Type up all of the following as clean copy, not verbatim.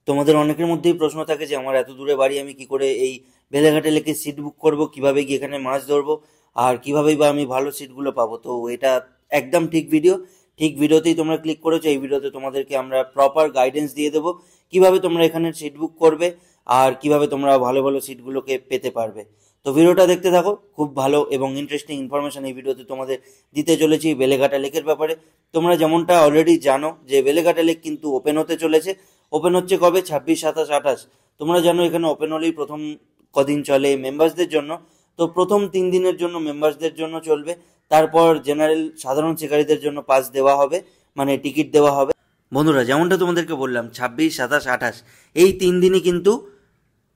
তোমাদের অনেকের মধ্যেই প্রশ্ন থাকে যে আমার এত দূরে বাড়ি, আমি কি করে এই বেলেঘাটে লেকে সিট বুক করব, কিভাবে গিয়ে এখানে মাছ ধরবো, আর কিভাবেই বা আমি ভালো সিটগুলো পাবো। তো এটা একদম ঠিক ভিডিও, ঠিক ভিডিওতেই তোমরা ক্লিক করেছো। এই ভিডিওতে তোমাদেরকে আমরা প্রপার গাইডেন্স দিয়ে দেবো কিভাবে তোমরা এখানে সিট বুক করবে আর কিভাবে তোমরা ভালো ভালো সিটগুলোকে পেতে পারবে। তো ভিডিওটা দেখতে থাকো, খুব ভালো এবং ইন্টারেস্টিং ইনফরমেশন এই ভিডিওতে তোমাদের দিতে চলেছি বেলেঘাটা লেকের ব্যাপারে। তোমরা যেমনটা অলরেডি জানো যে বেলেঘাটা লেক কিন্তু ওপেন হতে চলেছে। ওপেন হচ্ছে কবে? 26, 27, 28। তোমরা জানো এখানে ওপেন হলেই প্রথম কদিন চলে মেম্বার্সদের জন্য। তো প্রথম 3 দিনের জন্য মেম্বার্সদের জন্য চলবে, তারপর জেনারেল সাধারণ শিকারীদের জন্য পাস দেওয়া হবে, মানে টিকিট দেওয়া হবে। বন্ধুরা, যেমনটা তোমাদেরকে বললাম 26, 27, 28 এই 3 দিনই কিন্তু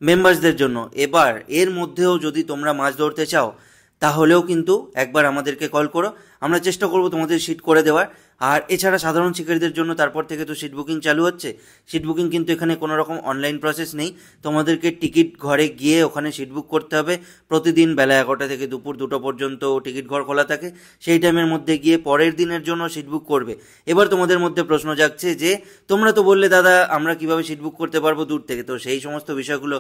মেম্বার্সদের জন্য। এবার এর মধ্যেও যদি তোমরা মাছ ধরতে চাও তাহলেও কিন্তু একবার আমাদেরকে কল করো, আমরা চেষ্টা করব তোমাদের সিট করে দেওয়ার। আর এছাড়া সাধারণ শিকারীদের জন্য তারপর থেকে তো সিট বুকিং চালু হচ্ছে। সিট বুকিং কিন্তু এখানে কোনো রকম অনলাইন প্রসেস নেই, তোমাদেরকে টিকিট ঘরে গিয়ে ওখানে সিট বুক করতে হবে। প্রতিদিন বেলা 11টা থেকে দুপুর 2টো পর্যন্ত টিকিট ঘর খোলা থাকে, সেই টাইমের মধ্যে গিয়ে পরের দিনের জন্য সিট বুক করবে। এবার তোমাদের মধ্যে প্রশ্ন জাগছে যে তোমরা তো বললে দাদা আমরা কিভাবে সিট বুক করতে পারবো দূর থেকে। তো সেই সমস্ত বিষয়গুলো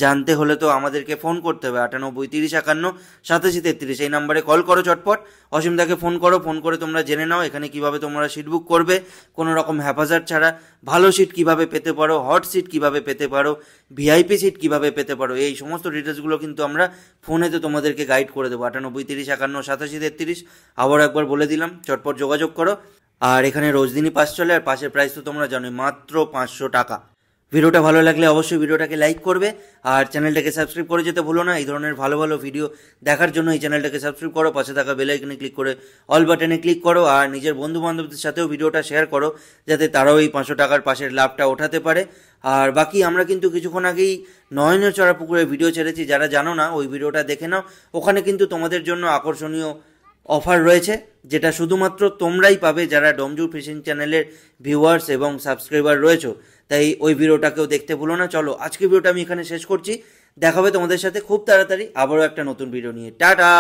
জানতে হলে তো আমাদেরকে ফোন করতে হবে 98 30 51 87 33 এই নাম্বারে কল করো চটপট। অসীমদাকে ফোন করো, ফোন করে তোমরা জেনে নাও এখানে কিভাবে তোমরা সিট বুক করবে কোনো রকম হ্যাপাজার ছাড়া। ভালো সিট কিভাবে পেতে পারো, হট সিট কিভাবে পেতে পারো, ভিআইপি সিট কিভাবে পেতে পারো, এই সমস্ত ডিটেলসগুলো কিন্তু আমরা ফোনেতে তোমাদেরকে গাইড করে দেবো। 98 30 51 87 33 আবার একবার বলে দিলাম, চটপট যোগাযোগ করো। আর এখানে রোজদিনই পাস চলে, আর পাসের প্রাইস তো তোমরা জানোই, মাত্র 500 টাকা। ভিডিওটা ভালো লাগলে অবশ্যই ভিডিওটাকে লাইক করবে আর চ্যানেলটাকে সাবস্ক্রাইব করে যেতে ভুলো না। এই ধরনের ভালো ভালো ভিডিও দেখার জন্য এই চ্যানেলটাকে সাবস্ক্রাইব করো, পাশে থাকা বেল আইকনে ক্লিক করে অল বাটনে ক্লিক করো, আর নিজের বন্ধু বান্ধবদের সাথেও ভিডিওটা শেয়ার করো যাতে তারাও এই 500 টাকার পাশের লাভটা ওঠাতে পারে। আর বাকি আমরা কিন্তু কিছুক্ষণ আগেই নয়নের চড়া পুকুরের ভিডিও ছেড়েছি, যারা জানো না ওই ভিডিওটা দেখে নাও। ওখানে কিন্তু তোমাদের জন্য আকর্ষণীয় অফার রয়েছে যেটা শুধুমাত্র তোমরাই পাবে যারা ডোমজুর ফিশিং চ্যানেলের ভিউয়ার্স এবং সাবস্ক্রাইবার রয়েছে। তাই ওই ভিডিওটাকেও দেখতে ভুলো না। চলো আজকে ভিডিওটা আমি এখানে শেষ করছি, দেখা হবে তোমাদের সাথে খুব তাড়াতাড়ি আবারও একটা নতুন ভিডিও নিয়ে। টাটা।